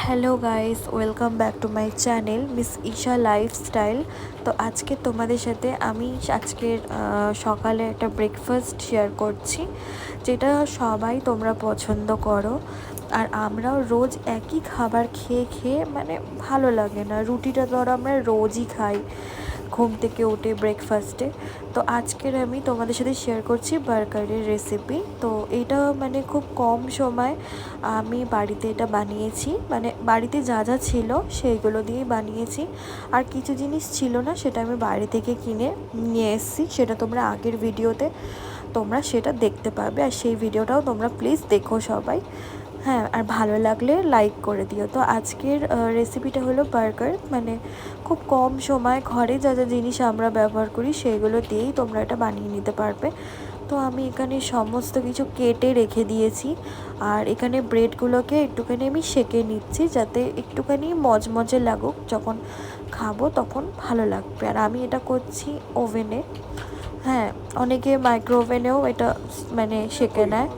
Hello guys, welcome back to my channel Miss Isha lifestyle. তো আজকে তোমাদের সাথে আমি আজকের সকালে একটা ব্রেকফাস্ট শেয়ার করছি, যেটা সবাই তোমরা পছন্দ করো। আর আমরাও রোজ একই খাবার খেয়ে খেয়ে মানে ভালো লাগে না। রুটিটা ধরো আমরা রোজই খাই ঘুম থেকে উঠে ব্রেকফাস্টে। তো আজকের আমি তোমাদের সাথে শেয়ার করছি বার্গারের রেসিপি। তো এটা মানে খুব কম সময় আমি বাড়িতে এটা বানিয়েছি, মানে বাড়িতে যা যা ছিল সেইগুলো দিয়েই বানিয়েছি। আর কিছু জিনিস ছিল না, সেটা আমি বাইরে থেকে কিনে নিয়ে এসেছি, সেটা তোমরা আগের ভিডিওতে তোমরা সেটা দেখতে পাবে। আর সেই ভিডিওটাও তোমরা প্লিজ দেখো সবাই। হ্যাঁ, আর ভালো লাগলে লাইক করে দিও। তো আজকের রেসিপিটা হলো বার্গার, মানে খুব কম সময় ঘরে যা যা জিনিস আমরা ব্যবহার করি সেইগুলো দিয়েই তোমরা এটা বানিয়ে নিতে পারবে। তো আমি এখানে সমস্ত কিছু কেটে রেখে দিয়েছি। আর এখানে ব্রেডগুলোকে একটুখানি আমি সেঁকে নিচ্ছি, যাতে একটুখানি মজমজে লাগুক, যখন খাবো তখন ভালো লাগবে। আর আমি এটা করছি ওভেনে। হ্যাঁ, অনেকে মাইক্রো ওভেনেও এটা মানে সেঁকে নেয়।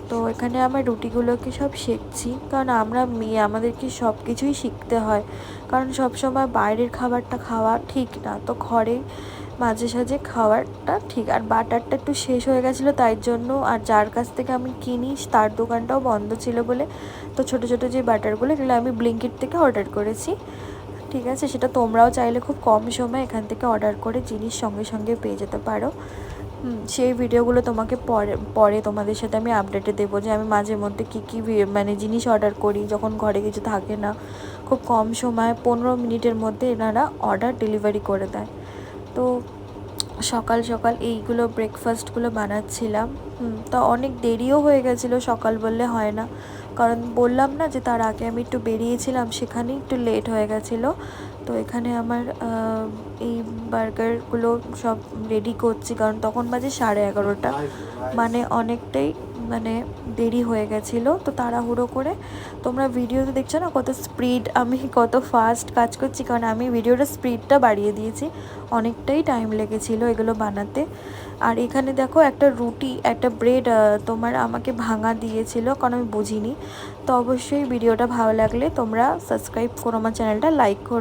তো এখানে আমার রুটিগুলোকে সব সেঁকছি, কারণ আমরা মেয়ে, আমাদেরকে সব কিছুই শিখতে হয়, কারণ সব সময় বাইরের খাবারটা খাওয়া ঠিক না। তো ঘরে মাঝে সাঝে খাওয়ারটা ঠিক। আর বাটারটা একটু শেষ হয়ে গেছিলো, তাই জন্য, আর যার কাছ থেকে আমি কিনি তার দোকানটাও বন্ধ ছিল বলে, তো ছোটো ছোটো যে বাটারগুলো এগুলো আমি ব্লিঙ্কিট থেকে অর্ডার করেছি। ঠিক আছে, সেটা তোমরাও চাইলে খুব কম সময় এখান থেকে অর্ডার করে জিনিস সঙ্গে সঙ্গে পেয়ে যেতে পারো। সেই ভিডিওগুলো তোমাকে পরে পরে তোমাদের সাথে আমি আপডেটে দেবো, যে আমি মাঝে মধ্যে কী কী মানে জিনিস অর্ডার করি যখন ঘরে কিছু থাকে না। খুব কম সময় 15 মিনিটের মধ্যে এনারা অর্ডার ডেলিভারি করে দেয়। তো সকাল সকাল এইগুলো ব্রেকফাস্টগুলো বানাচ্ছিলাম। তো অনেক দেরিও হয়ে গেছিলো, সকাল বললে হয় না, কারণ বললাম না যে তার আগে আমি একটু বেরিয়েছিলাম, সেখানেই একটু লেট হয়ে গেছিলো। তো এখানে আমার এই বার্গারগুলো সব রেডি করছি, কারণ তখন বাজে 11:30, মানে অনেকটাই মানে দেরি হয়ে গেছিলো। তো তাড়াহুড়ো করে, তোমরা ভিডিওতে দেখছো না কত স্পিড, আমি কত ফাস্ট কাজ করছি, কারণ আমি ভিডিওটা স্পিডটা বাড়িয়ে দিয়েছি, অনেকটাই টাইম লেগেছিলো এগুলো বানাতে। আর এখানে দেখো একটা রুটি, একটা ব্রেড তোমার আমাকে ভাঙা দিয়েছিল, কারণ আমি বুঝিনি। তো অবশ্যই ভিডিওটা ভালো লাগলে তোমরা সাবস্ক্রাইব করো, আমার চ্যানেলটা লাইক করো।